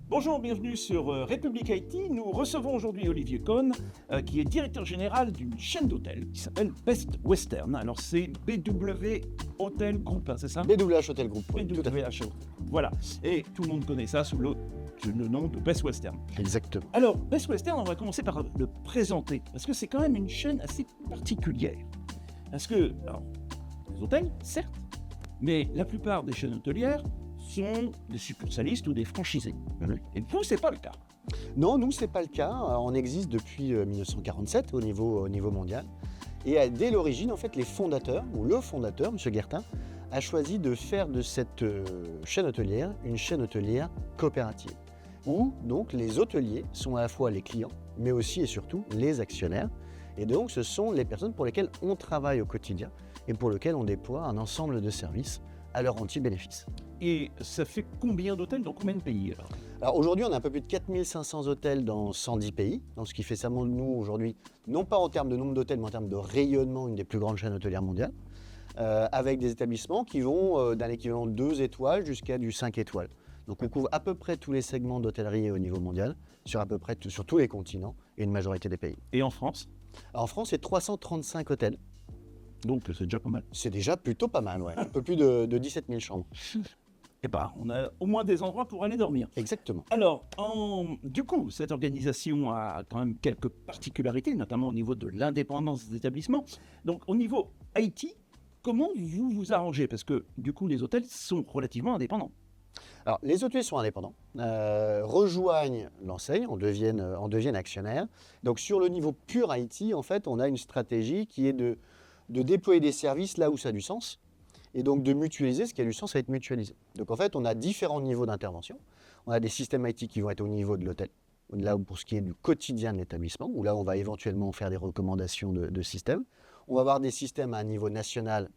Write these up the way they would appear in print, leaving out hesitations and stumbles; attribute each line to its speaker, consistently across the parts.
Speaker 1: Bonjour, bienvenue sur République IT. Nous recevons aujourd'hui Olivier Cohn, qui est directeur général d'une chaîne d'hôtels qui s'appelle Best Western. Alors c'est BW Hotel Group, hein, c'est ça?
Speaker 2: BWH Hotel Group, oui, tout à fait.
Speaker 1: BWH. Voilà. Et tout le monde connaît ça sous le nom de Best Western.
Speaker 2: Exactement.
Speaker 1: Alors, Best Western, on va commencer par le présenter, parce que c'est quand même une chaîne assez particulière. Parce que, alors, les hôtels, certes, mais la plupart des chaînes hôtelières sont des succursalistes ou des franchisés. Et vous, c'est pas le cas.
Speaker 2: Non, nous, c'est pas le cas. On existe depuis 1947 au niveau mondial. Et dès l'origine, en fait, les fondateurs, ou le fondateur, M. Guertin, a choisi de faire de cette chaîne hôtelière une chaîne hôtelière coopérative, où donc les hôteliers sont à la fois les clients, mais aussi et surtout les actionnaires. Et donc, ce sont les personnes pour lesquelles on travaille au quotidien et pour lesquelles on déploie un ensemble de services à leur entier bénéfice.
Speaker 1: Et ça fait combien d'hôtels dans combien de pays alors?
Speaker 2: Alors aujourd'hui, on a un peu plus de 4500 hôtels dans 110 pays, donc ce qui fait ça de nous aujourd'hui, non pas en termes de nombre d'hôtels, mais en termes de rayonnement, une des plus grandes chaînes hôtelières mondiales, avec des établissements qui vont d'un équivalent de 2 étoiles jusqu'à du 5 étoiles. Donc on couvre à peu près tous les segments d'hôtellerie au niveau mondial, sur à peu près sur tous les continents et une majorité des pays.
Speaker 1: Et en France?
Speaker 2: Alors en France, c'est 335 hôtels.
Speaker 1: Donc c'est déjà pas mal.
Speaker 2: C'est déjà plutôt pas mal, ouais. Un peu plus de 17 000 chambres.
Speaker 1: Et bah, on a au moins des endroits pour aller dormir.
Speaker 2: Exactement.
Speaker 1: Alors, du coup, cette organisation a quand même quelques particularités, notamment au niveau de l'indépendance des établissements. Donc, au niveau IT, comment vous vous arrangez? Parce que, du coup, les hôtels sont relativement indépendants.
Speaker 2: Alors, les hôteliers sont indépendants, rejoignent l'enseigne, en deviennent actionnaires. Donc, sur le niveau pur IT, en fait, on a une stratégie qui est de déployer des services là où ça a du sens, et donc de mutualiser ce qui a du sens à être mutualisé. Donc, en fait, on a différents niveaux d'intervention. On a des systèmes IT qui vont être au niveau de l'hôtel, là pour ce qui est du quotidien de l'établissement, où là, on va éventuellement faire des recommandations de systèmes. On va avoir des systèmes à un niveau national,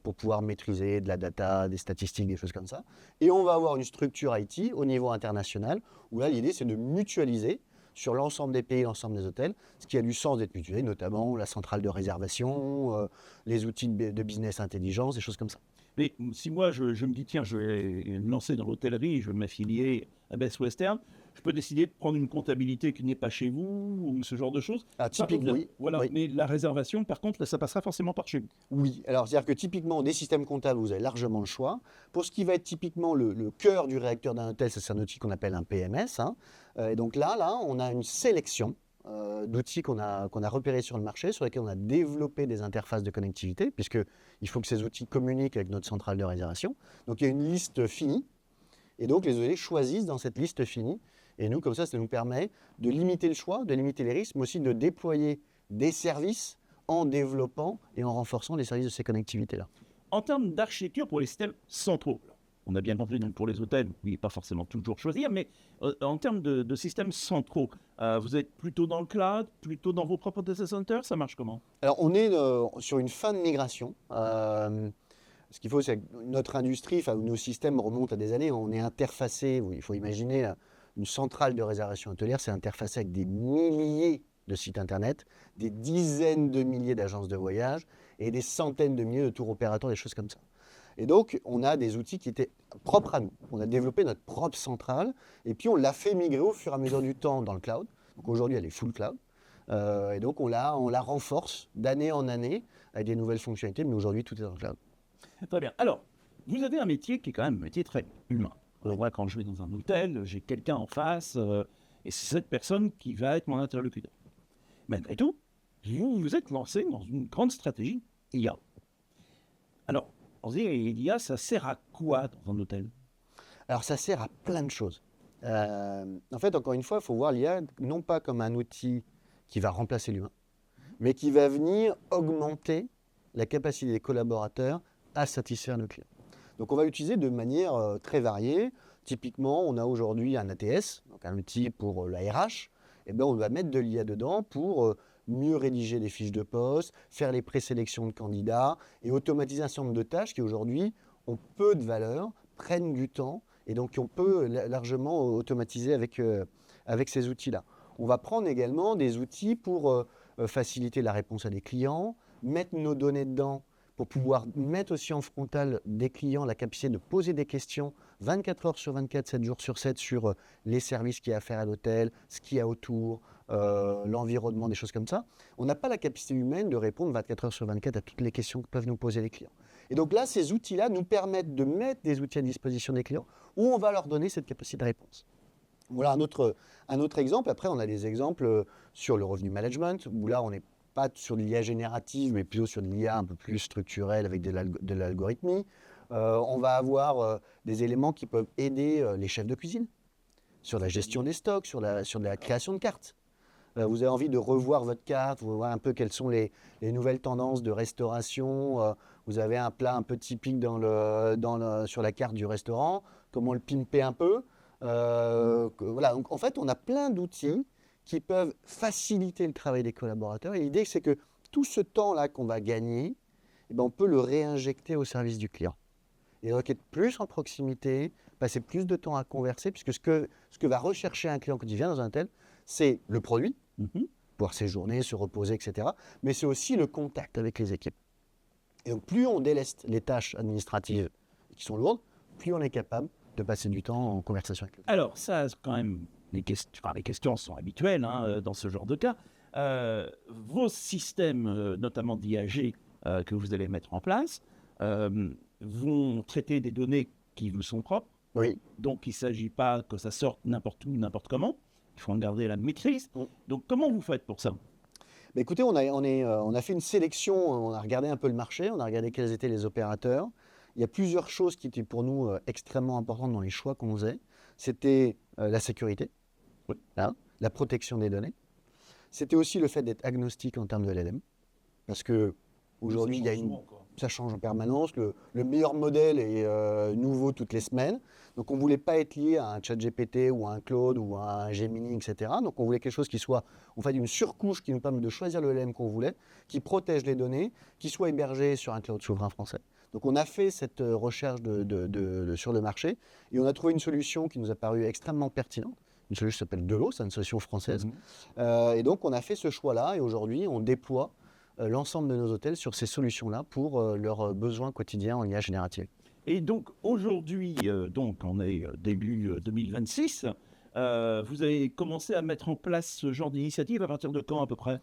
Speaker 2: pour pouvoir maîtriser de la data, des statistiques, des choses comme ça. Et on va avoir une structure IT au niveau international, où là, l'idée, c'est de mutualiser sur l'ensemble des pays, l'ensemble des hôtels, ce qui a du sens d'être mutualisé, notamment la centrale de réservation, les outils de business intelligence, des choses comme ça.
Speaker 1: Mais si moi, je me dis, tiens, je vais me lancer dans l'hôtellerie, je vais m'affilier à Best Western, je peux décider de prendre une comptabilité qui n'est pas chez vous, ou ce genre de choses.
Speaker 2: Ah, typiquement, oui.
Speaker 1: Voilà,
Speaker 2: Oui.
Speaker 1: mais la réservation, par contre, là, ça passera forcément par chez vous.
Speaker 2: Oui, alors c'est-à-dire que typiquement, des systèmes comptables, vous avez largement le choix. Pour ce qui va être typiquement le cœur du réacteur d'un hôtel, c'est un outil qu'on appelle un PMS. Et donc là, on a une sélection d'outils qu'on a repérés sur le marché, sur lesquels on a développé des interfaces de connectivité, puisqu'il faut que ces outils communiquent avec notre centrale de réservation. Donc il y a une liste finie, et donc les hôteliers choisissent dans cette liste finie. Et nous, comme ça nous permet de limiter le choix, de limiter les risques, mais aussi de déployer des services en développant et en renforçant les services de ces connectivités-là.
Speaker 1: En termes d'architecture pour les systèmes centraux, on a bien compris, donc pour les hôtels, oui, pas forcément toujours choisir, mais en termes de systèmes centraux, vous êtes plutôt dans le cloud, plutôt dans vos propres data centers, ça marche comment?
Speaker 2: Alors, on est sur une fin de migration. Ce qu'il faut, c'est que notre industrie, nos systèmes remontent à des années. On est interfacé, il faut imaginer une centrale de réservation hôtelière, c'est interfacé avec des milliers de sites internet, des dizaines de milliers d'agences de voyage et des centaines de milliers de tours opérateurs, des choses comme ça. Et donc, on a des outils qui étaient propres à nous. On a développé notre propre centrale et puis on l'a fait migrer au fur et à mesure du temps dans le cloud. Donc aujourd'hui, elle est full cloud. Et donc, on la renforce d'année en année avec des nouvelles fonctionnalités, mais aujourd'hui, tout est dans le cloud.
Speaker 1: Très bien. Alors, vous avez un métier qui est quand même un métier très humain. Moi, quand je vais dans un hôtel, j'ai quelqu'un en face et c'est cette personne qui va être mon interlocuteur. Malgré tout, vous vous êtes lancé dans une grande stratégie IA. Alors, on se dit, l'IA, ça sert à quoi dans un hôtel?
Speaker 2: Alors, ça sert à plein de choses. En fait, encore une fois, il faut voir l'IA non pas comme un outil qui va remplacer l'humain, mais qui va venir augmenter la capacité des collaborateurs à satisfaire nos clients. Donc, on va l'utiliser de manière très variée. Typiquement, on a aujourd'hui un ATS, donc un outil pour la RH. Et bien, on va mettre de l'IA dedans pour mieux rédiger les fiches de poste, faire les présélections de candidats et automatiser un certain nombre de tâches qui aujourd'hui ont peu de valeur, prennent du temps et donc on peut largement automatiser avec ces outils-là. On va prendre également des outils pour faciliter la réponse à des clients, mettre nos données dedans pour pouvoir mettre aussi en frontal des clients la capacité de poser des questions 24 heures sur 24, 7 jours sur 7 sur les services qu'il y a à faire à l'hôtel, ce qu'il y a autour, l'environnement, des choses comme ça. On n'a pas la capacité humaine de répondre 24 heures sur 24 à toutes les questions que peuvent nous poser les clients. Et donc là, ces outils-là nous permettent de mettre des outils à disposition des clients où on va leur donner cette capacité de réponse. Voilà un autre exemple. Après, on a des exemples sur le revenu management, où là, on n'est pas sur de l'IA générative, mais plutôt sur de l'IA un peu plus structurelle avec de l'algorithmie. On va avoir des éléments qui peuvent aider les chefs de cuisine sur la gestion des stocks, sur la création de cartes. Vous avez envie de revoir votre carte, vous voyez un peu quelles sont les nouvelles tendances de restauration. Vous avez un plat un peu typique sur la carte du restaurant, comment le pimper un peu. Voilà. Donc, en fait, on a plein d'outils qui peuvent faciliter le travail des collaborateurs. Et l'idée, c'est que tout ce temps-là qu'on va gagner, eh ben, on peut le réinjecter au service du client. Et donc être plus en proximité, passer plus de temps à converser, puisque ce que va rechercher un client quand il vient dans un hôtel, c'est le produit, pouvoir séjourner, se reposer, etc. Mais c'est aussi le contact avec les équipes. Et donc plus on déleste les tâches administratives qui sont lourdes, plus on est capable de passer du temps en conversation avec le client.
Speaker 1: Alors ça, quand même, les questions sont habituelles dans ce genre de cas. Vos systèmes, notamment d'IAG, que vous allez mettre en place, vont traiter des données qui vous sont propres.
Speaker 2: Oui.
Speaker 1: Donc il ne s'agit pas que ça sorte n'importe où, n'importe comment. Il faut en garder la maîtrise. Donc comment vous faites pour ça ?
Speaker 2: Mais écoutez, on a fait une sélection, on a regardé un peu le marché, on a regardé quels étaient les opérateurs. Il y a plusieurs choses qui étaient pour nous extrêmement importantes dans les choix qu'on faisait. C'était la sécurité, la protection des données. C'était aussi le fait d'être agnostique en termes de LLM. Parce qu'aujourd'hui, ça change en permanence. Le meilleur modèle est nouveau toutes les semaines. Donc, on ne voulait pas être lié à un ChatGPT ou à un Claude ou à un Gemini, etc. Donc, on voulait quelque chose qui soit en fait une surcouche qui nous permet de choisir le LLM qu'on voulait, qui protège les données, qui soit hébergé sur un cloud souverain français. Donc, on a fait cette recherche sur le marché et on a trouvé une solution qui nous a paru extrêmement pertinente. Une solution qui s'appelle Delo, c'est une solution française. Et donc, on a fait ce choix-là et aujourd'hui, on déploie l'ensemble de nos hôtels sur ces solutions-là pour leurs besoins quotidiens en IA générative.
Speaker 1: Et donc, aujourd'hui, on est début 2026, vous avez commencé à mettre en place ce genre d'initiative à partir de quand à peu près ?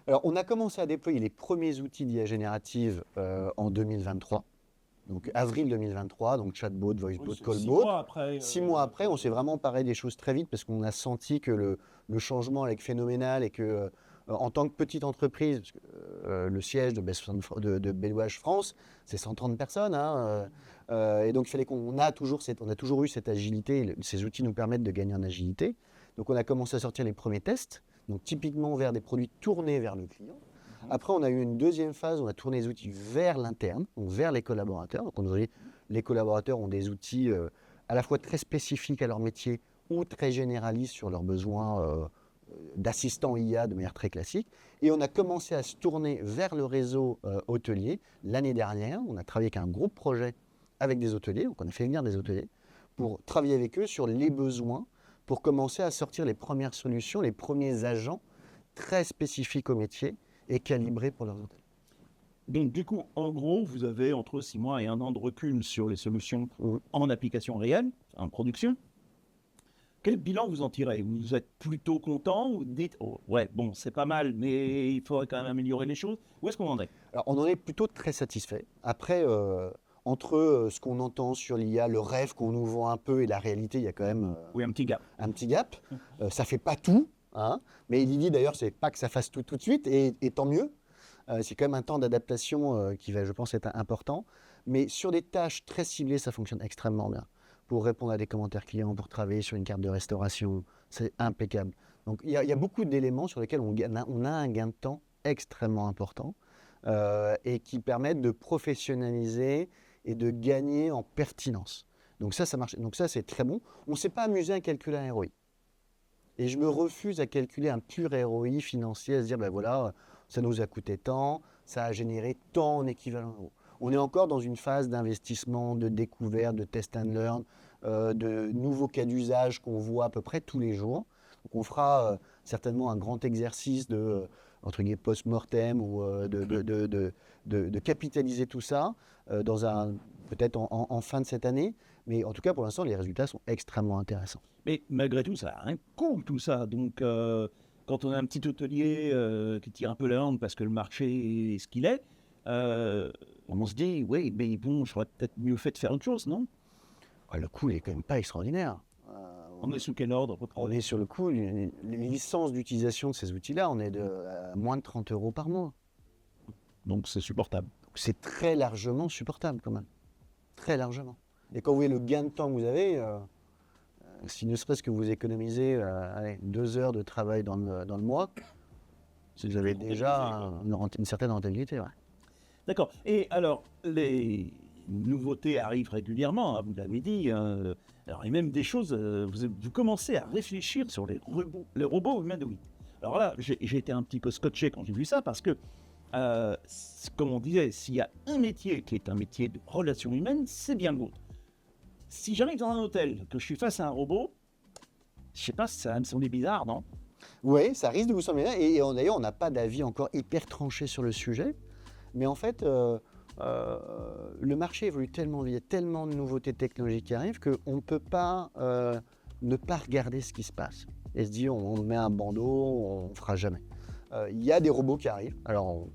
Speaker 2: Alors, on a commencé à déployer les premiers outils d'IA générative en 2023. Donc, avril 2023, donc chatbot, voicebot, callbot. 6 mois après, on s'est vraiment emparé des choses très vite parce qu'on a senti que le changement est phénoménal et que en tant que petite entreprise, parce que, le siège de Bélouage France, c'est 130 personnes. Et donc, il fallait on a toujours eu cette agilité. Ces outils nous permettent de gagner en agilité. Donc, on a commencé à sortir les premiers tests, donc typiquement vers des produits tournés vers le client. Après, on a eu une deuxième phase, on a tourné les outils vers l'interne, donc vers les collaborateurs. Donc, les collaborateurs ont des outils à la fois très spécifiques à leur métier ou très généralistes sur leurs besoins d'assistants IA de manière très classique. Et on a commencé à se tourner vers le réseau hôtelier l'année dernière. On a travaillé avec un groupe projet avec des hôteliers, donc on a fait venir des hôteliers pour travailler avec eux sur les besoins, pour commencer à sortir les premières solutions, les premiers agents très spécifiques au métier et calibrés pour leurs hôtels.
Speaker 1: Donc du coup, en gros, vous avez entre 6 mois et 1 an de recul sur les solutions en application réelle, en production. Quel bilan vous en tirez ? Vous êtes plutôt content ou vous dites ouais, bon, c'est pas mal, mais il faudrait quand même améliorer les choses. Où est-ce qu'on en est ?
Speaker 2: Alors, on en est plutôt très satisfait. Après, entre ce qu'on entend sur l'IA, le rêve qu'on nous vend un peu et la réalité, il y a quand même
Speaker 1: un petit gap.
Speaker 2: Un petit gap. Ça fait pas tout, mais l'idée d'ailleurs, c'est pas que ça fasse tout de suite, et tant mieux. C'est quand même un temps d'adaptation qui va, je pense, être important. Mais sur des tâches très ciblées, ça fonctionne extrêmement bien. Pour répondre à des commentaires clients, pour travailler sur une carte de restauration, c'est impeccable. Donc il y a beaucoup d'éléments sur lesquels on a un gain de temps extrêmement important et qui permettent de professionnaliser et de gagner en pertinence. Donc ça marche. Donc ça, c'est très bon. On ne s'est pas amusé à calculer un ROI. Et je me refuse à calculer un pur ROI financier, à se dire, ben voilà, ça nous a coûté tant, ça a généré tant en équivalent euros. On est encore dans une phase d'investissement, de découverte, de test and learn, de nouveaux cas d'usage qu'on voit à peu près tous les jours. Donc on fera certainement un grand exercice de entre guillemets post-mortem ou de capitaliser tout ça peut-être en fin de cette année. Mais en tout cas, pour l'instant, les résultats sont extrêmement intéressants.
Speaker 1: Mais malgré tout, ça a un coût, tout ça. Donc, quand on a un petit hôtelier qui tire un peu la langue parce que le marché est ce qu'il est, on se dit, oui, mais bon, j'aurais peut-être mieux fait de faire autre chose, non?
Speaker 2: Le coût n'est quand même pas extraordinaire.
Speaker 1: On est sous quel ordre?
Speaker 2: On est sur le coût, les licences d'utilisation de ces outils-là, on est à moins de 30 € par mois.
Speaker 1: Donc, c'est supportable.
Speaker 2: Donc, c'est très largement supportable quand même. Très largement. Et quand vous voyez le gain de temps que vous avez, si ne serait-ce que vous économisez 2 heures de travail dans le mois, vous avez déjà une certaine rentabilité. Ouais.
Speaker 1: D'accord. Et alors, les nouveautés arrivent régulièrement, hein, vous l'avez dit. Alors, et même des choses, vous commencez à réfléchir sur les robots humanoïdes. Alors là, j'ai été un petit peu scotché quand j'ai vu ça, parce que, comme on disait, s'il y a un métier qui est un métier de relations humaines, c'est bien le vôtre. Si j'arrive dans un hôtel, que je suis face à un robot, je sais pas si ça va me sembler bizarre, non?
Speaker 2: Oui, ça risque de vous sembler bien. Et d'ailleurs, on n'a pas d'avis encore hyper tranché sur le sujet. Mais en fait, le marché évolue tellement vite, il y a tellement de nouveautés technologiques qui arrivent qu'on ne peut pas ne pas regarder ce qui se passe. Et se dire, on met un bandeau, on ne fera jamais. Il y a des robots qui arrivent. Alors,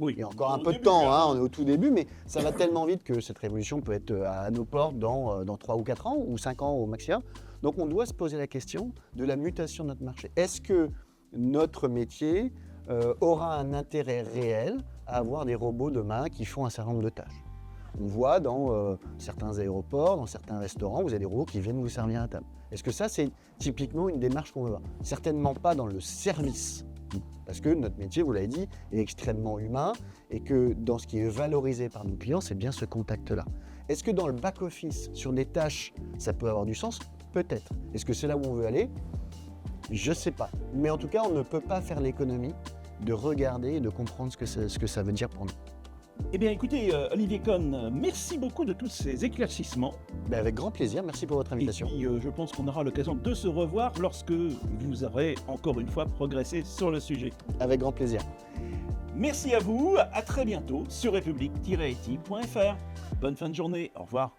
Speaker 1: Oui.
Speaker 2: il y a encore un peu de temps, hein, on est au tout début, mais ça va tellement vite que cette révolution peut être à nos portes dans 3 ou 4 ans, ou 5 ans au maximum. Donc on doit se poser la question de la mutation de notre marché. Est-ce que notre métier aura un intérêt réel à avoir des robots demain qui font un certain nombre de tâches? On voit dans certains aéroports, dans certains restaurants, vous avez des robots qui viennent vous servir à table. Est-ce que ça, c'est typiquement une démarche qu'on veut voir? Certainement pas dans le service. Parce que notre métier, vous l'avez dit, est extrêmement humain et que dans ce qui est valorisé par nos clients, c'est bien ce contact-là. Est-ce que dans le back-office, sur des tâches, ça peut avoir du sens? Peut-être. Est-ce que c'est là où on veut aller? Je ne sais pas. Mais en tout cas, on ne peut pas faire l'économie de regarder et de comprendre ce que ça veut dire pour nous.
Speaker 1: Eh bien, écoutez, Olivier Cohn, merci beaucoup de tous ces éclaircissements.
Speaker 2: Avec grand plaisir, merci pour votre invitation.
Speaker 1: Et puis, je pense qu'on aura l'occasion de se revoir lorsque vous aurez encore une fois progressé sur le sujet.
Speaker 2: Avec grand plaisir.
Speaker 1: Merci à vous, à très bientôt sur republic-it.fr. Bonne fin de journée, au revoir.